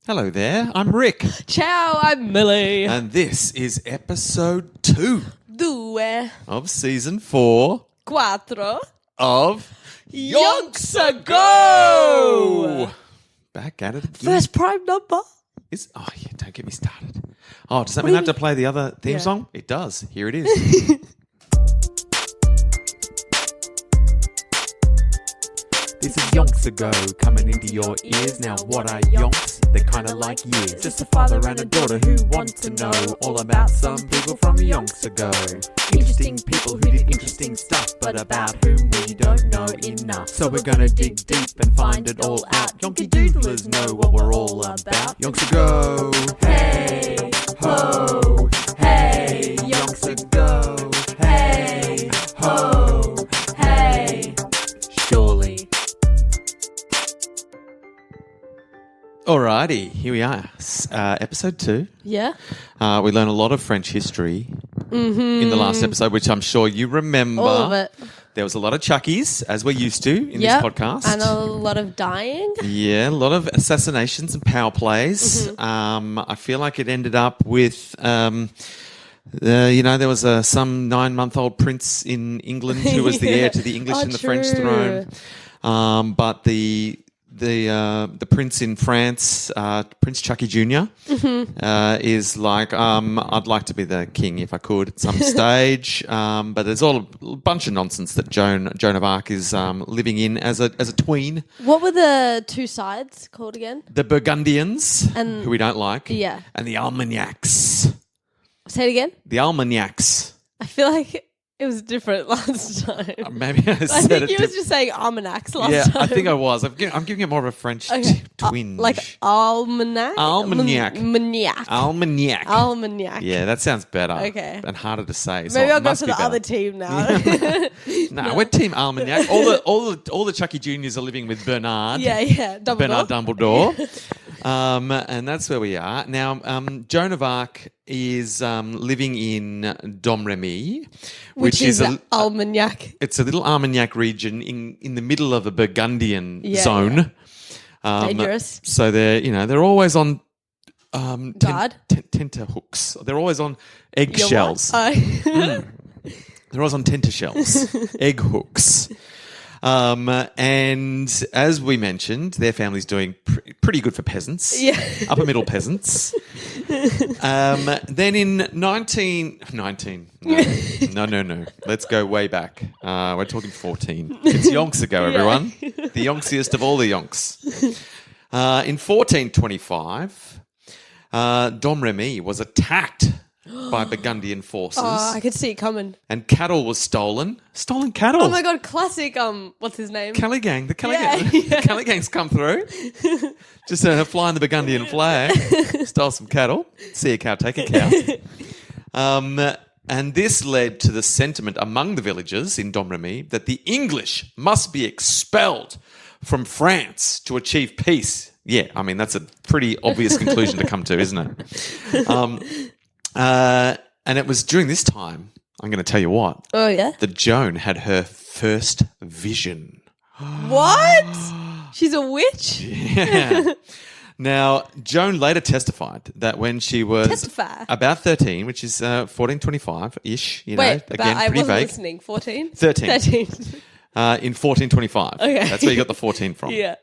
Hello there, I'm Rick. Ciao, I'm Millie. And this is episode 2 Due. of season 4 Quattro. of Yonks Ago. Back at it again. First prime number. Oh, yeah, don't get me started. Oh, does that mean I have to play the other theme song? It does. Here it is. This is Yonks Ago, coming into your ears. Now what are yonks? They're kinda like years. Just a father and a daughter who want to know all about some people from Yonks Ago. Interesting people who did interesting stuff, but about whom we don't know enough. So we're gonna dig deep and find it all out. Yonky doodlers know what we're all about. Yonks Ago, hey, ho, hey, Yonks Ago, hey, ho, hey, surely. Alrighty, here we are. Episode 2. Yeah. We learned a lot of French history in the last episode, which I'm sure you remember. All of it. There was a lot of Chuckies, as we're used to in this podcast. And a lot of dying. Yeah, a lot of assassinations and power plays. I feel like it ended up with... there was some 9-month-old prince in England who was the heir to the English and the French throne. But the prince in France, Prince Chucky Jr., is like, I'd like to be the king if I could at some stage. But there's all a bunch of nonsense that Joan of Arc is living in as a tween. What were the two sides called again? The Burgundians, And- who we don't like, Yeah. and the Armagnacs. Say it again. The Armagnacs. I feel like it was different last time. Maybe I I said think it. you was just saying almanacs last Yeah, time. I think I was. I'm giving it more of a French twinge. Like almanac? Almanac. Maniac. Almagnac. Almanac. Yeah, that sounds better. Okay. And harder to say. So Maybe it I'll go must for be the better. other team now. No, we're Team Almagnac. All the Chucky Juniors are living with Bernard. Yeah. Dumbledore. Bernard Dumbledore. And that's where we are. Now, Joan of Arc is living in Domremy, which is Almanac. it's a little Armagnac region in the middle of a Burgundian zone. Dangerous. So they're always on Guard. tenterhooks. They're always on eggshells. They're always on tentershells, egg hooks. And as we mentioned, their family's doing pretty good for peasants, upper middle peasants. Then in 19, no. Let's go way back. We're talking 14. It's Yonks Ago, everyone. The yonksiest of all the yonks. In 1425, Domremy was attacked by Burgundian forces. Oh, I could see it coming. And cattle was stolen. Stolen cattle. Oh my god, classic. What's his name? Callaghan. The Callaghan. Yeah. Callaghan's come through. Just flying the Burgundian flag. Stole some cattle. See a cow, take a cow. And this led to the sentiment among the villagers in Domremy that the English must be expelled from France to achieve peace. Yeah, I mean, that's a pretty obvious conclusion to come to, isn't it? And it was during this time, I'm going to tell you what. Oh, yeah? That Joan had her first vision. What? She's a witch? Yeah. Now, Joan later testified that when she was about 13, which is 1425-ish, Wait, again, I pretty wasn't vague. listening. 14? 13. 13. In 1425. Okay. That's where you got the 14 from. Yeah.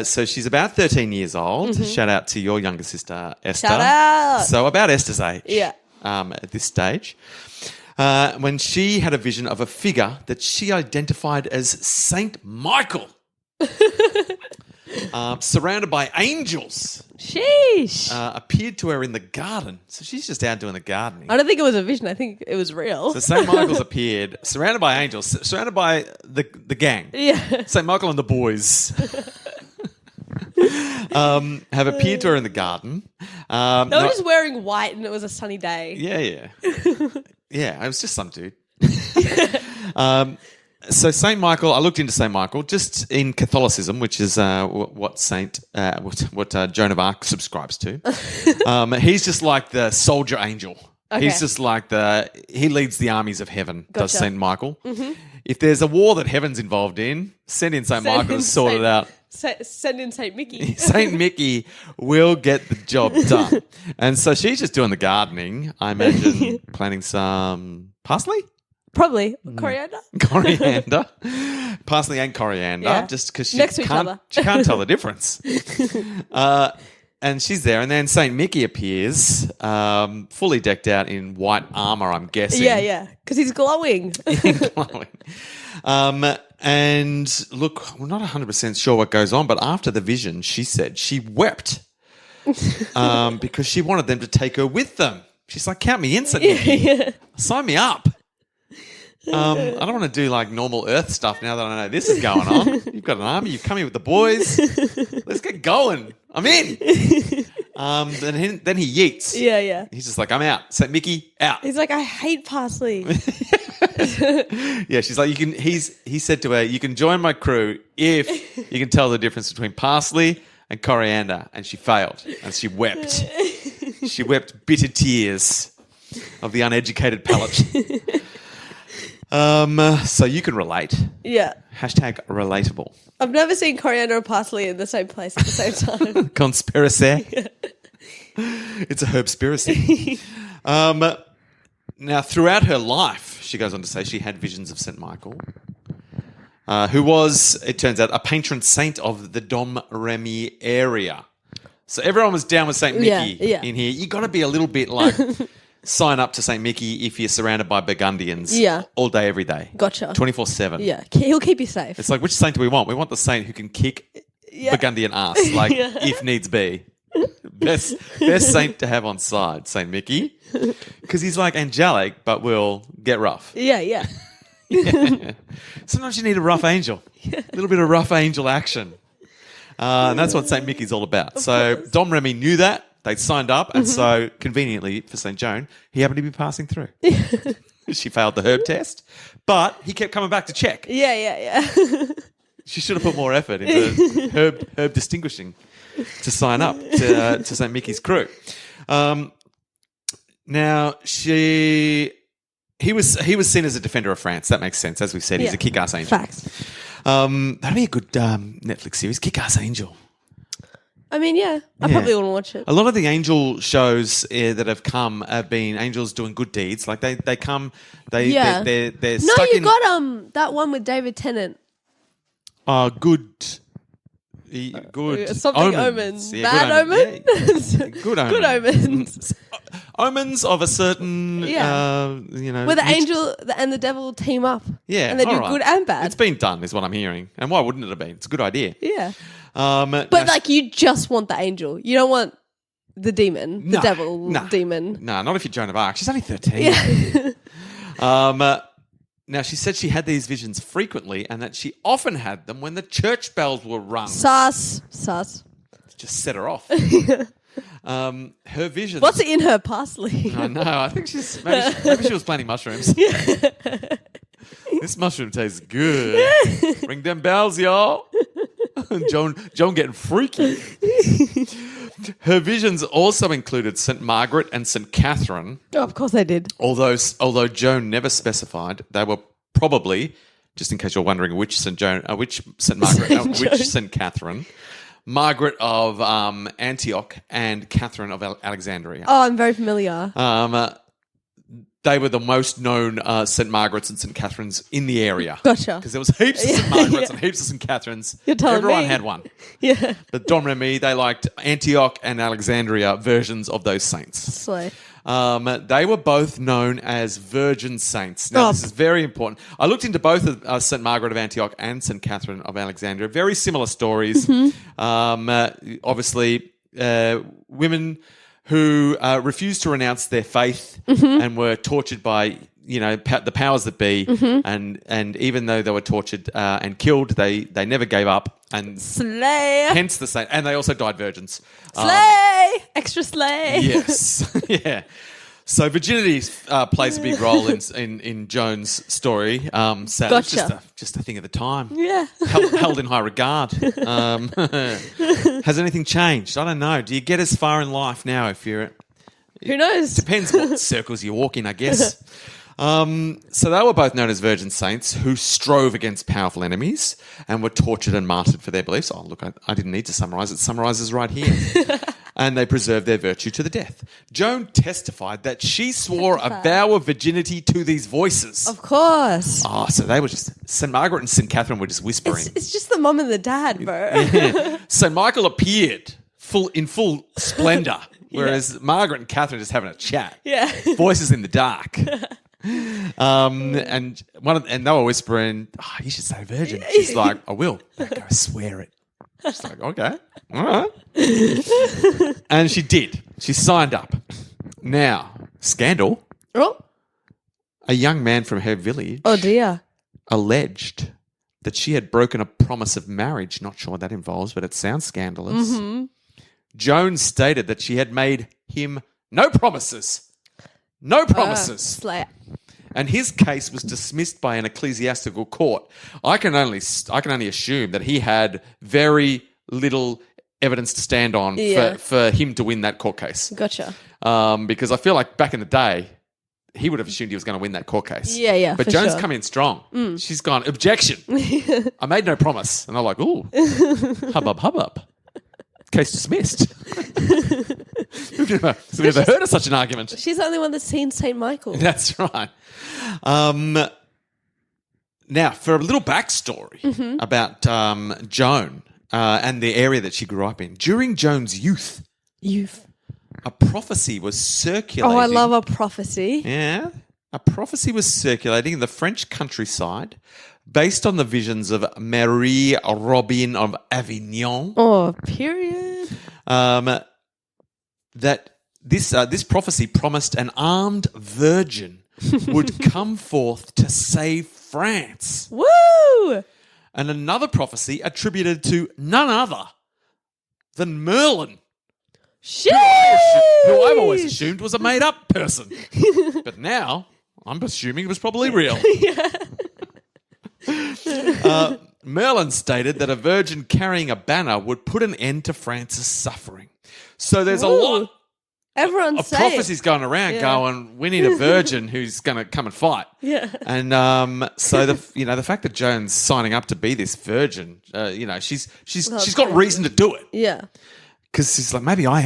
So she's about 13 years old. Shout out to your younger sister, Esther. Shout out. So about Esther's age. Yeah. At this stage. When she had a vision of a figure that she identified as Saint Michael. Surrounded by angels. Sheesh. Appeared to her in the garden. So she's just out doing the gardening. I don't think it was a vision. I think it was real. So St. Michael's appeared, surrounded by angels, surrounded by the gang. Yeah. St. Michael and the boys have appeared to her in the garden. They were just wearing white and it was a sunny day. Yeah. Yeah, it was just some dude. So St. Michael, I looked into St. Michael just in Catholicism, which is what Joan of Arc subscribes to. He's just like the soldier angel. Okay. He's just like he leads the armies of heaven, does St. Michael. Mm-hmm. If there's a war that heaven's involved in, send in St. Michael to sort it out. Send in Saint Mickey. Saint Mickey will get the job done. And so she's just doing the gardening. I imagine planting some parsley? Probably. Coriander? Coriander. Parsley and coriander. Yeah. Just because she Next to each can't, other. she can't tell the difference. And she's there. And then Saint Mickey appears, fully decked out in white armour, I'm guessing. Yeah. Because he's glowing. Glowing. And look, we're not 100% sure what goes on, but after the vision, she said she wept because she wanted them to take her with them. She's like, count me in, Saint Mickey. Sign me up. I don't want to do like normal Earth stuff now that I know this is going on. You've got an army. You've come here with the boys. Let's get going. I'm in. Then he yeets. Yeah. He's just like, I'm out. Saint Mickey, out. He's like, I hate parsley. Yeah, she's like, he said to her, you can join my crew if you can tell the difference between parsley and coriander. And she failed. And she wept. She wept bitter tears of the uneducated palate. So you can relate. Yeah. Hashtag relatable. I've never seen coriander or parsley in the same place at the same time. Conspiracy. Yeah. It's a herbspiracy. Now, throughout her life, she goes on to say she had visions of St. Michael, who was, it turns out, a patron saint of the Domremy area. So everyone was down with St. Mickey in here. You got to be a little bit like... Sign up to St. Mickey if you're surrounded by Burgundians all day, every day. Gotcha. 24/7. Yeah. He'll keep you safe. It's like, which saint do we want? We want the saint who can kick Burgundian ass, like if needs be. Best saint to have on side, St. Mickey. Because he's like angelic, but will get rough. Yeah. Sometimes you need a rough angel. A little bit of rough angel action. And that's what St. Mickey's all about. So Domremy knew that. They'd signed up, and so conveniently for St. Joan, he happened to be passing through. She failed the herb test, but he kept coming back to check. Yeah. She should have put more effort into herb distinguishing to sign up to St. Mickey's crew. Now, he was seen as a defender of France. That makes sense. As we've said, he's a kick-ass angel. Facts. That'd be a good Netflix series, Kick-Ass Angel. I mean, I probably wouldn't watch it. A lot of the angel shows that have come have been angels doing good deeds. Like they come, they're stuck in... No, you got that one with David Tennant. Good something omens. Yeah, Bad omens? Yeah. Good omens. Good omens. Omens of a certain, where the angel and the devil team up. Yeah, and they do good and bad. It's been done, is what I'm hearing. And why wouldn't it have been? It's a good idea. Yeah. But you just want the angel. You don't want the demon, the devil demon. No, not if you're Joan of Arc. She's only 13. Yeah. Now, she said she had these visions frequently and that she often had them when the church bells were rung. Sus. Just set her off. Her visions... What's in her parsley? I know. I think maybe she was planting mushrooms. This mushroom tastes good. Ring them bells, y'all. Joan getting freaky. Her visions also included St. Margaret and St. Catherine. Oh, of course they did. Although Joan never specified, they were probably, just in case you're wondering which St. Margaret, which St. Catherine, Margaret of Antioch and Catherine of Alexandria. Oh, I'm very familiar. They were the most known St. Margaret's and St. Catherine's in the area. Gotcha. Because there was heaps of St. Margaret's and heaps of St. Catherine's. You're telling Everyone me. had one. Yeah. But Domremy, they liked Antioch and Alexandria versions of those saints. Slay. They were both known as virgin saints. Now, this is very important. I looked into both of St. Margaret of Antioch and St. Catherine of Alexandria. Very similar stories. Mm-hmm. Obviously, women who refused to renounce their faith and were tortured by, the powers that be. Mm-hmm. And even though they were tortured and killed, they never gave up. And slay. Hence the saint. And they also died virgins. Slay! Extra slay. Yes. Yeah. So virginity plays a big role in Joan's story. Sadly, Gotcha. It's just a thing of the time. Yeah. Held in high regard. Has anything changed? I don't know. Do you get as far in life now if you're... Who knows? Depends what circles you walk in, I guess. So they were both known as virgin saints who strove against powerful enemies and were tortured and martyred for their beliefs. Oh, look, I didn't need to summarise. It summarises right here. And they preserved their virtue to the death. Joan testified that she swore a vow of virginity to these voices. Of course. Oh, so they were just... St. Margaret and St. Catherine were just whispering. It's just the mum and the dad, bro. Yeah. St. Michael appeared in full splendour, whereas Margaret and Catherine just having a chat. Yeah. Voices in the dark. And they were whispering, "Oh, you should say virgin." She's like, "I will." They go, "Swear it." She's like, "Okay, all right." And she did. She signed up. Now, scandal. Oh. A young man from her village. Oh dear. Alleged that she had broken a promise of marriage. Not sure what that involves, but it sounds scandalous. Mm-hmm. Joan stated that she had made him no promises. No promises. And his case was dismissed by an ecclesiastical court. I can only assume that he had very little evidence to stand on for him to win that court case. Gotcha. Because I feel like back in the day, he would have assumed he was going to win that court case. Yeah, But Joan's come in strong. She's gone, "Objection. I made no promise." And they're like, "Ooh, hubbub. Case dismissed." We've never heard of such an argument. She's the only one that's seen St. Michael. That's right. Now, for a little backstory about Joan and the area that she grew up in. During Joan's youth, a prophecy was circulating. Oh, I love a prophecy. Yeah. A prophecy was circulating in the French countryside based on the visions of Marie Robin of Avignon. Oh, period. That this prophecy promised an armed virgin would come forth to save France. Woo! And another prophecy attributed to none other than Merlin. Shit! Who I've always assumed was a made-up person. But now, I'm assuming it was probably real. Merlin stated that a virgin carrying a banner would put an end to France's suffering. So there's a lot of prophecies going around going, "We need a virgin who's going to come and fight." Yeah. And so the fact that Joan's signing up to be this virgin, she's got reason to do it. Yeah. Because she's like, maybe I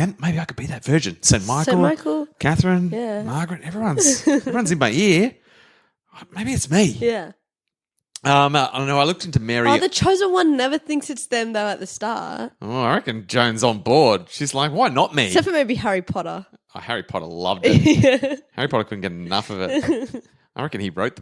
could be that virgin. St. Michael, Catherine, Margaret, everyone's in my ear. Maybe it's me. Yeah. I don't know. I looked into Mary. Oh, the chosen one never thinks it's them though at the start. Oh, I reckon Joan's on board. She's like, why not me? Except for maybe Harry Potter. Oh, Harry Potter loved it. Harry Potter couldn't get enough of it. I reckon he wrote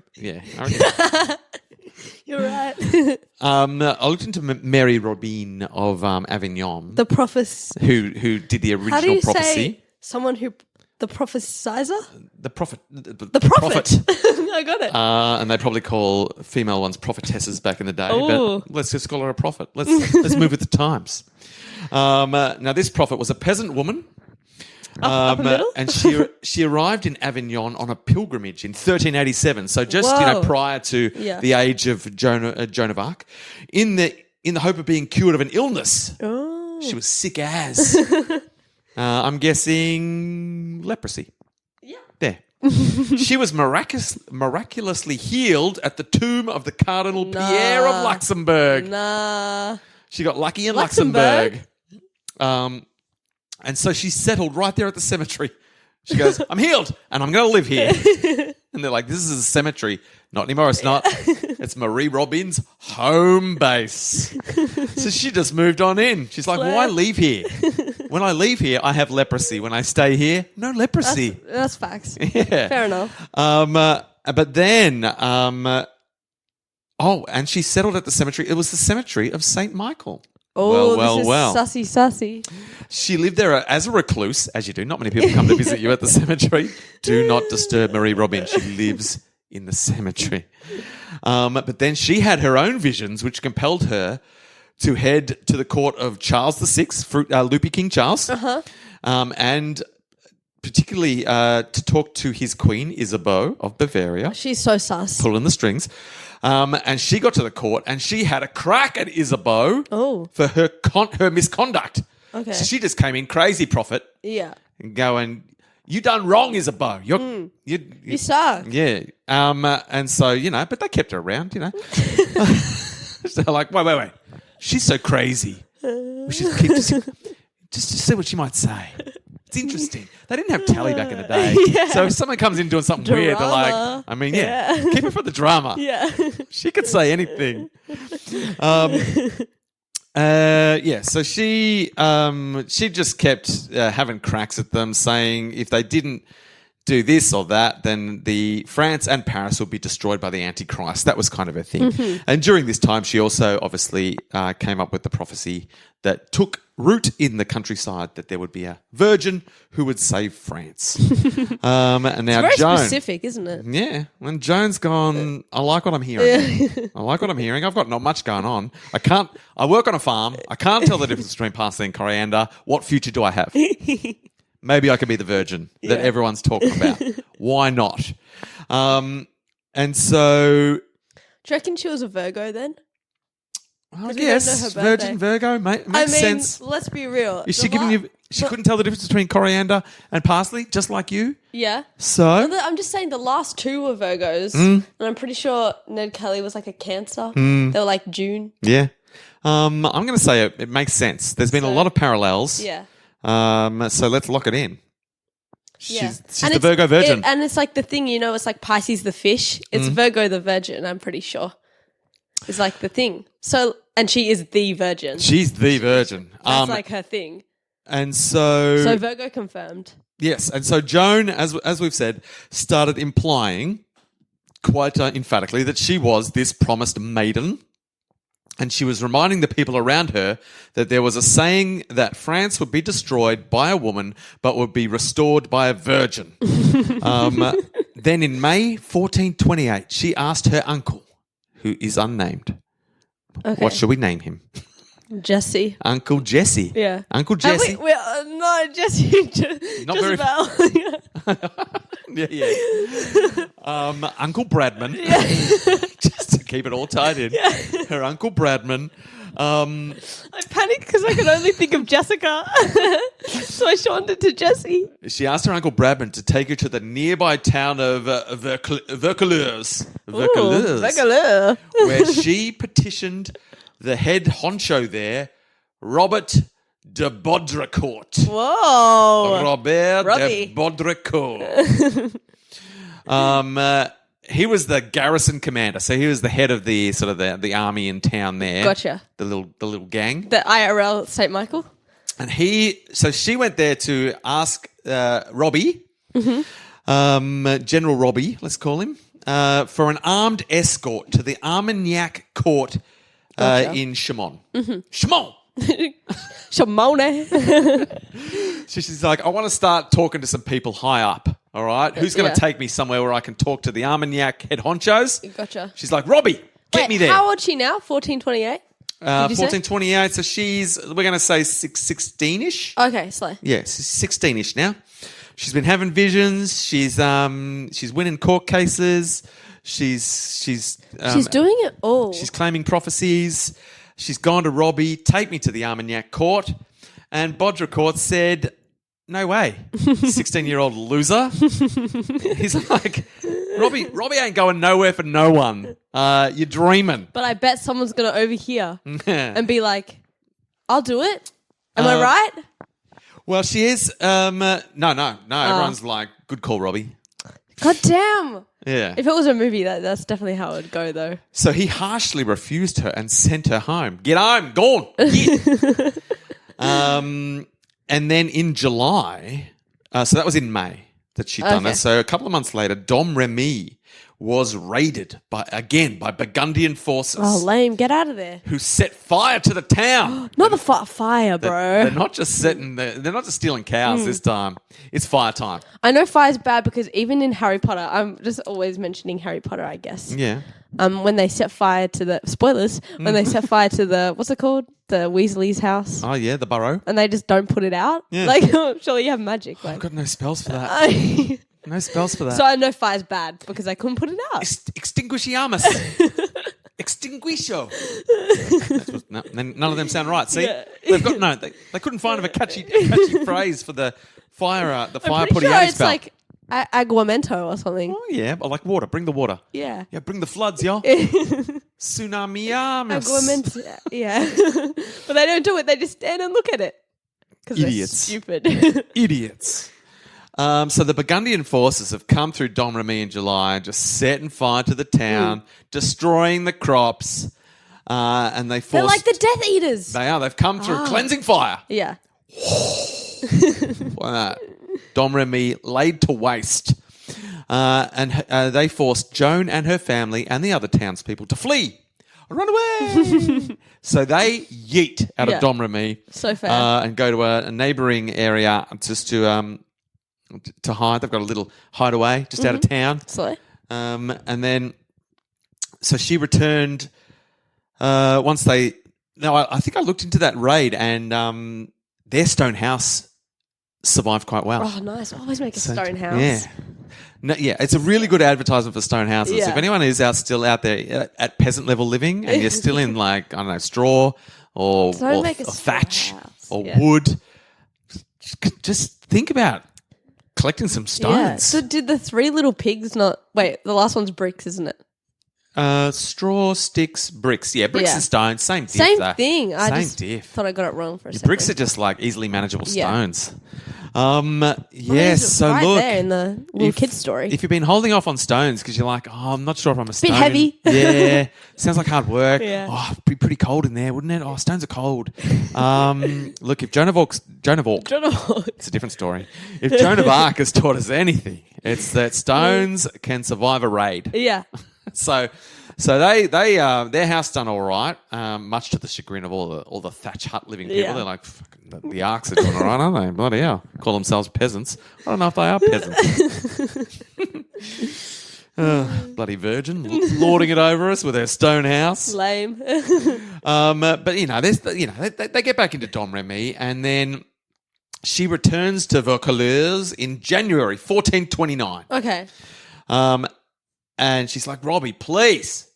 You're right. I looked into Mary Robin of Avignon. The prophet who did the original How do you prophecy. Say someone who... The prophesizer? The prophet. The prophet. I got it. And they probably call female ones prophetesses back in the day. Ooh. But let's just call her a prophet. Let's move with the times. Now, this prophet was a peasant woman. Upper middle? And she arrived in Avignon on a pilgrimage in 1387. So just prior to the age of Joan of Arc, in the hope of being cured of an illness. Oh. She was sick as. I'm guessing leprosy. Yeah. There. She was miraculously healed at the tomb of the Cardinal Pierre of Luxembourg. Nah. She got lucky in Luxembourg. And so she settled right there at the cemetery. She goes, "I'm healed and I'm going to live here." And they're like, "This is a cemetery." Not anymore, it's not. It's Marie Robin's home base. So she just moved on in. She's like, "Why leave here? When I leave here, I have leprosy. When I stay here, no leprosy." That's facts. Yeah. Fair enough. But then, and she settled at the cemetery. It was the cemetery of St. Michael. Oh, this is sussy. She lived there as a recluse, as you do. Not many people come to visit you at the cemetery. Do not disturb Marie Robin. She lives in the cemetery. But then she had her own visions, which compelled her to head to the court of Charles VI, Loopy King Charles, and particularly to talk to his queen, Isabeau of Bavaria. She's so sus. Pulling the strings. And she got to the court and she had a crack at Isabeau for her misconduct. Okay. So she just came in crazy prophet. Yeah. And going, You done wrong, Isabeau. You suck. Yeah. And so, but they kept her around, So like, wait. She's so crazy. We should keep just see what she might say. It's interesting. They didn't have tally back in the day. Yeah. So if someone comes in doing something weird, they're like, keep it for the drama. Yeah. She could say anything. So she just kept having cracks at them, saying if they didn't do this or that, then France and Paris will be destroyed by the Antichrist. That was kind of her thing. Mm-hmm. And during this time, she also obviously came up with the prophecy that took root in the countryside that there would be a virgin who would save France. And now it's very Joan, specific, isn't it? Yeah. When Joan's gone, I like what I'm hearing. I like what I'm hearing. I've got not much going on. I work on a farm. I can't tell the difference between parsley and coriander. What future do I have? Maybe I could be the virgin that everyone's talking about. Why not? And so... Do you reckon she was a Virgo then? I guess. Virgin, Virgo, makes sense. Let's be real. Is she giving you... She couldn't tell the difference between coriander and parsley, just like you? Yeah. So? I'm just saying the last two were Virgos. And I'm pretty sure Ned Kelly was like a Cancer. They were like June. Yeah. I'm going to say it makes sense. There's been a lot of parallels. Yeah. So let's lock it in. She's and the Virgo virgin. And it's like the thing, it's like Pisces the fish. It's Virgo the virgin, I'm pretty sure. It's like the thing. So, and she is the virgin. She's the virgin. That's like her thing. And so... So Virgo confirmed. Yes. And so Joan, as we've said, started implying quite emphatically that she was this promised maiden. And she was reminding the people around her that there was a saying that France would be destroyed by a woman but would be restored by a virgin. Then in May 1428, she asked her uncle, who is unnamed, what should we name him? Jesse. Uncle Jesse. Yeah. Uncle Jesse. No, Jesse. Not very... Yeah. Uncle Bradman. Yeah. Just to keep it all tied in. Yeah. Her Uncle Bradman. I panicked because I could only think of Jessica. So I shortened it to Jessie. She asked her Uncle Bradman to take her to the nearby town of Vaucouleurs. Vaucouleurs. Where she petitioned the head honcho there, Robert de Baudricourt. Whoa. Robert Robbie. de Baudricourt. He was the garrison commander, so he was the head of the sort of the army in town there. Gotcha. The little gang. The IRL St. Michael. And she went there to ask Robbie, General Robbie, let's call him, for an armed escort to the Armagnac court in Chaumont. Chaumont. Chaumont. She's like, I want to start talking to some people high up. All right, who's going to take me somewhere where I can talk to the Armagnac head honchos? Gotcha. She's like, Robbie, get me there. How old is she now? 1428? 1428, so we're going to say 16-ish. Okay, slow. Yeah, she's 16-ish now. She's been having visions. She's winning court cases. She's doing it all. She's claiming prophecies. She's gone to Robbie, take me to the Armagnac court. And Baudricourt said, no way, 16-year-old loser. He's like, Robbie ain't going nowhere for no one. You're dreaming. But I bet someone's going to overhear and be like, I'll do it. Am I right? Well, she is. No. Everyone's like, good call, Robbie. God damn. Yeah. If it was a movie, that's definitely how it would go, though. So he harshly refused her and sent her home. Get home. Gone. Get. And then in July, so that was in May that she'd done that. So a couple of months later, Dom Remy was raided by Burgundian forces. Oh, lame. Get out of there. Who set fire to the town. Not the fire, bro. They're not just stealing cows this time. It's fire time. I know fire's bad because even in Harry Potter, I'm just always mentioning Harry Potter, I guess. Yeah. When they set fire to the... Spoilers. When they set fire to the... What's it called? The Weasley's house. Oh, yeah, the burrow. And they just don't put it out. Yeah. Like, surely you have magic. Like. I've got no spells for that. No spells for that. So I know fire's bad because I couldn't put it out. Extinguishiamus. Extinguisho. None of them sound right. See? Yeah. They've got they couldn't find a catchy phrase for the fire I'm fire pretty putty sure out his it's belt. like aguamento or something. Oh yeah, I like water. Bring the water. Yeah. Yeah, bring the floods, y'all. Tsunami-amas. Aguamento. Yeah. But they don't do it. They just stand and look at it. Because they're Idiots. stupid. Idiots. So the Burgundian forces have come through Domremy in July and just setting fire to the town, destroying the crops, and they forced... They're like the Death Eaters. They are. They've come through cleansing fire. Yeah. Domremy laid to waste. And they forced Joan and her family and the other townspeople to flee. Run away! So they yeet out of Domremy. So fair. And go to a neighbouring area just to hide. They've got a little hideaway just out of town. So? And then, so she returned once they... No, I think I looked into that raid and their stone house survived quite well. Oh, nice. Always make a stone house. Yeah. No, yeah, it's a really good advertisement for stone houses. Yeah. If anyone is still out there at peasant level living and you're still in like, I don't know, straw or make a thatch stone house. or Yeah. wood, just think about collecting some stones. Yeah. So did the three little pigs not... Wait, the last one's bricks, isn't it? Straw, sticks, bricks. Yeah, bricks Yeah. and stones, same diff. Same though. thing. I Same just diff. thought I got it wrong for a second. Bricks are just like easily manageable Yeah. stones. Mine Yes, is so right look. there in the little kid's story. If you've been holding off on stones because you're like, oh, I'm not sure if I'm a stone. heavy. Yeah, sounds like hard work. Yeah. Oh, it'd be pretty cold in there, wouldn't it? Oh, stones are cold. Look, if Joan of Arc, it's a different story. If Joan of Arc has taught us anything, it's that stones can survive a raid. Yeah. So they their house done all right, much to the chagrin of all the thatch hut living people. Yeah. They're like, fucking, the Arcs are doing all right, aren't they? Bloody hell. Call themselves peasants. I don't know if they are peasants. Bloody virgin, lording it over us with her stone house. Lame. But they get back into Domremy, and then she returns to Vaucouleurs in January 1429. Okay. And she's like, Robbie, please.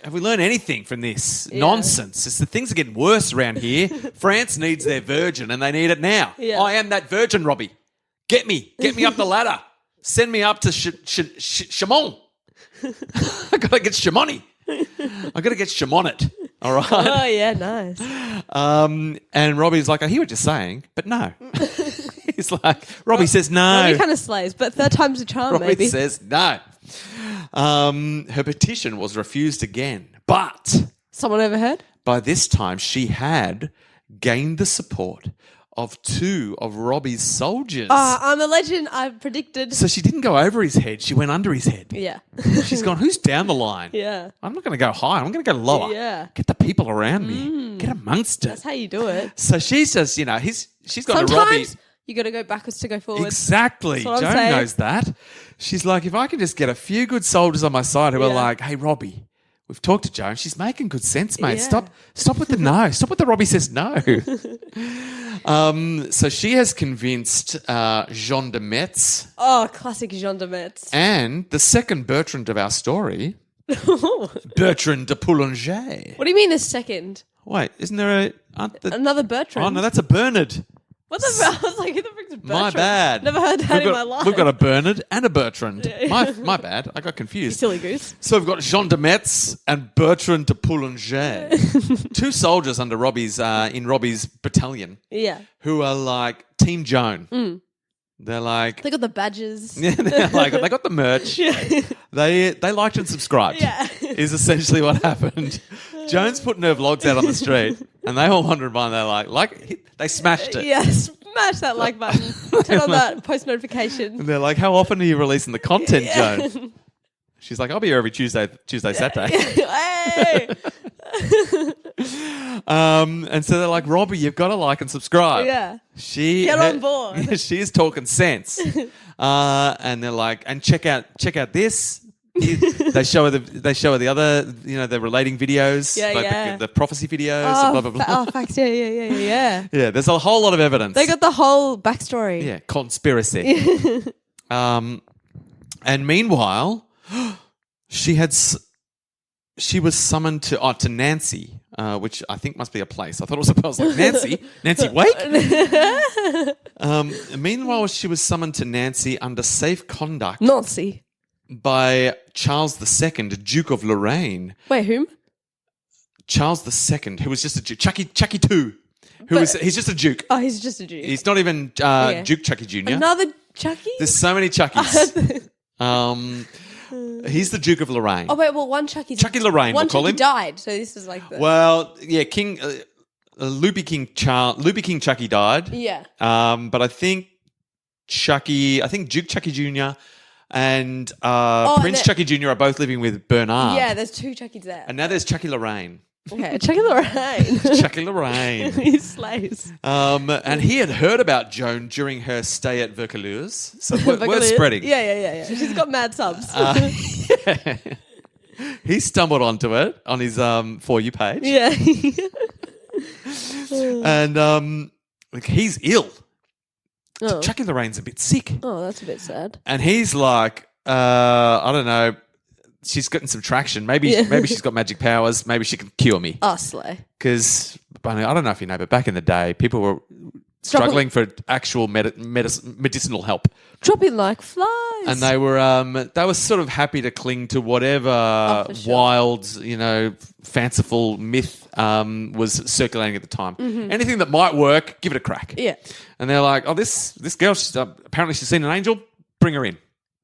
Have we learned anything from this nonsense? It's the things are getting worse around here. France needs their virgin and they need it now. Yeah. I am that virgin, Robbie. Get me up the ladder. Send me up to Chamon. I gotta get Chamonix. I gotta get Chamonix. All right. Oh, yeah, nice. And Robbie's like, I hear what you're saying, but no. He's like, Robbie says no. Robbie kind of slays, but third time's a charm, Robbie maybe. says no. Her petition was refused again, but Someone overheard? by this time she had gained the support of two of Robbie's soldiers. I'm a legend. I've predicted. So she didn't go over his head, she went under his head. Yeah. She's gone, who's down the line? Yeah. I'm not going to go high, I'm going to go lower. Yeah. Get the people around me. Get amongst it. That's how you do it. So she's just, she's got to Robbie. Sometimes you got to go backwards to go forwards. Exactly. That's what I'm Joan saying. knows that. She's like, if I can just get a few good soldiers on my side who are Yeah. like, hey, Robbie, we've talked to Joan. She's making good sense, mate. Yeah. Stop with the no. Stop with the Robbie says no. So she has convinced Jean de Metz Oh, classic Jean de Metz. and the second Bertrand of our story, Bertrand de Poulanger. What do you mean the second? Wait, isn't there Another Bertrand? Oh, no, that's a Bernard. What the I was like, who the frick's Bertrand? My bad. Never heard that in my life. We've got a Bernard and a Bertrand. My bad. I got confused. Silly goose. So we've got Jean de Metz and Bertrand de Poulanger, two soldiers under Robbie's in Robbie's battalion, Yeah. who are like Team Joan. They're like, They got the badges. they're like they got the merch. Yeah. They liked and subscribed. Yeah. Is essentially what happened. Joan's putting her vlogs out on the street, and they all wandering by, and they're like they smashed it. Yeah, smash that like button. Turn on that post notification. And they're like, how often are you releasing the content, Joan? She's like, I'll be here every Tuesday, Saturday. Hey! And so they're like, Robbie, you've got to like and subscribe. Yeah. Get on board. She is talking sense. And they're like, and check out this. They show her the other, the relating videos, Yeah, like yeah. the prophecy videos, and blah blah blah. Oh, facts. Yeah. Yeah, there's a whole lot of evidence. They got the whole backstory. Yeah, conspiracy. And meanwhile, she had she was summoned to Nancy, which I think must be a place. I thought it was a place. I was like, Nancy Wake? Meanwhile, she was summoned to Nancy under safe conduct Nancy. by Charles II, Duke of Lorraine. Wait, whom? Charles II, who was just a Duke. Chucky II, he's just a Duke. Oh, he's just a Duke. He's not even Duke Chucky Jr. Another Chucky? There's so many Chuckies. He's the Duke of Lorraine. Oh, wait, well, one Chucky's... Chucky Lorraine, one we'll call Chucky him. died, so this is like the... Well, yeah, Loopy King Chucky died. Yeah. But I think Duke Chucky Jr. and Prince Chucky Jr. are both living with Bernard. Yeah, there's two Chuckies there. And now there's Chucky Lorraine. Okay, Chucky Lorraine. Chucky Lorraine. He slays. And he had heard about Joan during her stay at Vaucluse. So word's spreading. Yeah. She's got mad subs. Yeah. He stumbled onto it on his For You page. Yeah. And he's ill. Oh. Chucky Lorraine's a bit sick. Oh, that's a bit sad. And he's like, I don't know, she's getting some traction. Maybe she's got magic powers. Maybe she can cure me. Oh, slay. Because, I don't know if you know, but back in the day, people were struggling for actual medicinal help. Dropping like flies. And they were sort of happy to cling to whatever wild, fanciful myth was circulating at the time. Mm-hmm. Anything that might work, give it a crack. Yeah. And they're like, oh, this girl, apparently she's seen an angel. Bring her in.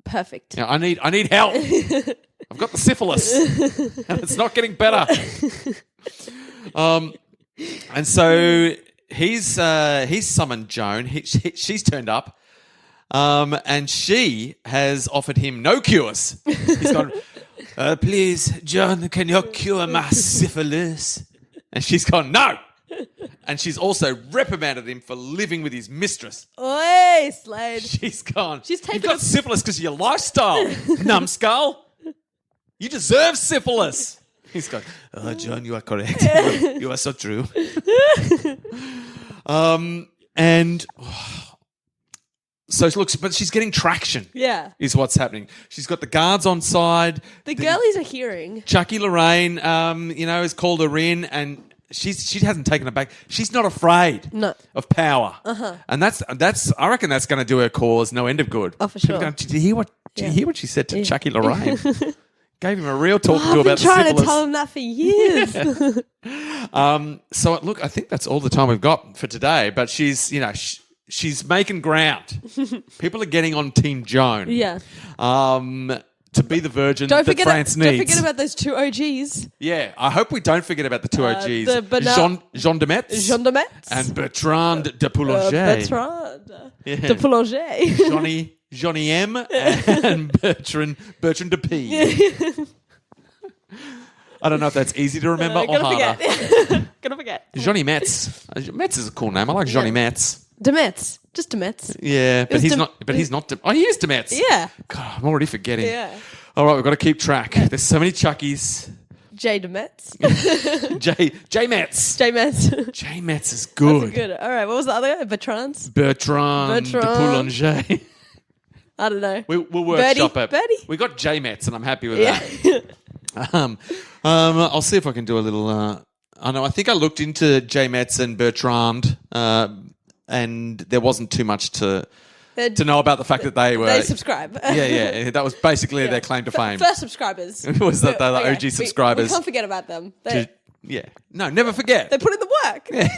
Perfect. I need help. I've got the syphilis, and it's not getting better. And so he's summoned Joan. She's turned up, and she has offered him no cures. He's gone, please, Joan, can you cure my syphilis? And she's gone, no. And she's also reprimanded him for living with his mistress. Oi, Slade. She's gone. She's taken You've got syphilis because of your lifestyle, numbskull. You deserve syphilis. He's gone, oh, Joan, you are correct. You are so true. So looks, but she's getting traction. Yeah. Is what's happening. She's got the guards on side. The girlies are hearing. Chucky Lorraine, has called her in, and she hasn't taken it back. She's not afraid of power. Uh-huh. And that's I reckon that's going to do her cause no end of good. Oh, for sure. Going, did you hear what she said to Chucky Lorraine? Gave him a real talk to about the syphilis. I've been trying to tell him that for years. So look, I think that's all the time we've got for today. But she's she's making ground. People are getting on Team Joan. Yeah. To be the virgin that France needs. Don't forget about those two OGs. Yeah, I hope we don't forget about the two OGs. Jean de Metz. And Bertrand de Poulanger. De Poulanger. Johnny M and Bertrand de P. I don't know if that's easy to remember or harder. Gonna forget. Johnny Metz. Metz is a cool name. I like Johnny Metz. De Metz. Just De Metz. Yeah, but he's not. But he's not. He is De Metz. Yeah. God, I'm already forgetting. Yeah. All right, we've got to keep track. There's so many Chuckies. J De Metz. J Metz. J Metz. J Metz is good. That's good. All right, what was the other guy? Bertrand de Poulanger. I don't know. We'll workshop it. Birdie? We got J Metz, and I'm happy with that. I'll see if I can do a little. I think I looked into J Metz and Bertrand, and there wasn't too much to know about the fact that they subscribe. Yeah. That was basically their claim to fame. First subscribers. Was that they're the OG subscribers? We can't forget about them. No, never forget. They put in the work. Yeah,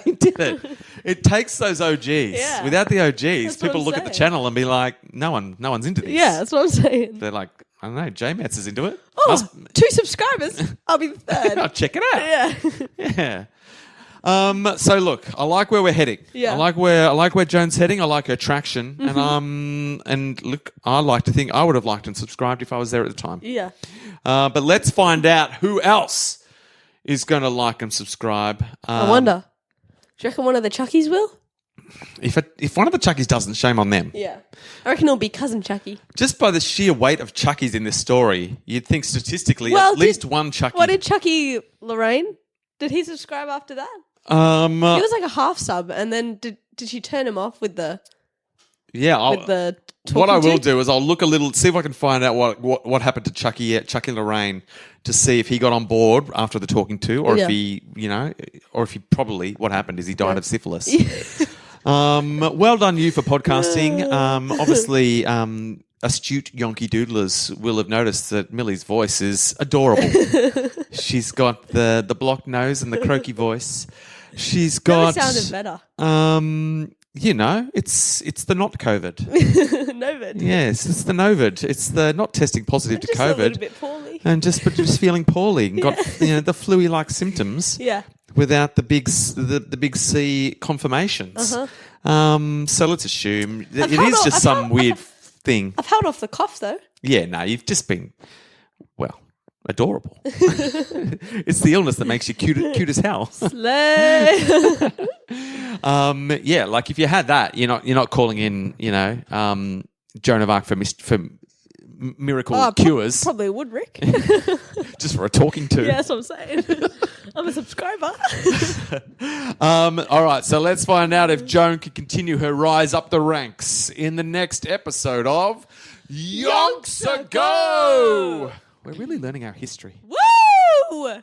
they did it. It takes those OGs. Yeah. Without the OGs, That's people look at the channel and be like, no one's into this. Yeah, that's what I'm saying. They're like, I don't know, J Metz is into it. Oh, 2 subscribers. I'll be the third. I'll check it out. Yeah. So look, I like where we're heading. Yeah. I like where Joan's heading. I like her traction. Mm-hmm. And look, I like to think I would have liked and subscribed if I was there at the time. Yeah. But let's find out who else is going to like and subscribe. I wonder. Do you reckon one of the Chuckies will? If one of the Chuckies doesn't, shame on them. Yeah. I reckon it'll be Cousin Chucky. Just by the sheer weight of Chuckies in this story, you'd think statistically at least one Chucky. What did Chucky Lorraine? Did he subscribe after that? He was like a half sub, and then did she turn him off with the Yeah, with the what I talking will to. do is I'll look a little, see if I can find out what happened to Chucky and Lorraine, to see if he got on board after the talking to, or Yeah. if he, or if he probably, what happened is he died of syphilis. Well done you for podcasting. Obviously, astute Yonky Doodlers will have noticed that Millie's voice is adorable. She's got the blocked nose and the croaky voice. She's got... Never sounded better. It's the not COVID. Novid. Yes, it's the Novid. It's the not testing positive to Just COVID. a little bit poorly. And just feeling poorly and got the flu-y-like symptoms. Yeah. Without the big C confirmations. So let's assume that it is just some weird thing. I've held off the cough though. Yeah, no, you've just been, well, adorable. It's the illness that makes you cute as hell. Slay. Yeah, like if you had that, you're not calling in, Joan of Arc for miracle cures. Probably would, Rick. Just for a talking to. Yeah, that's what I'm saying. I'm a subscriber. All right, so let's find out if Joan can continue her rise up the ranks in the next episode of Yonks Ago. We're really learning our history. Woo!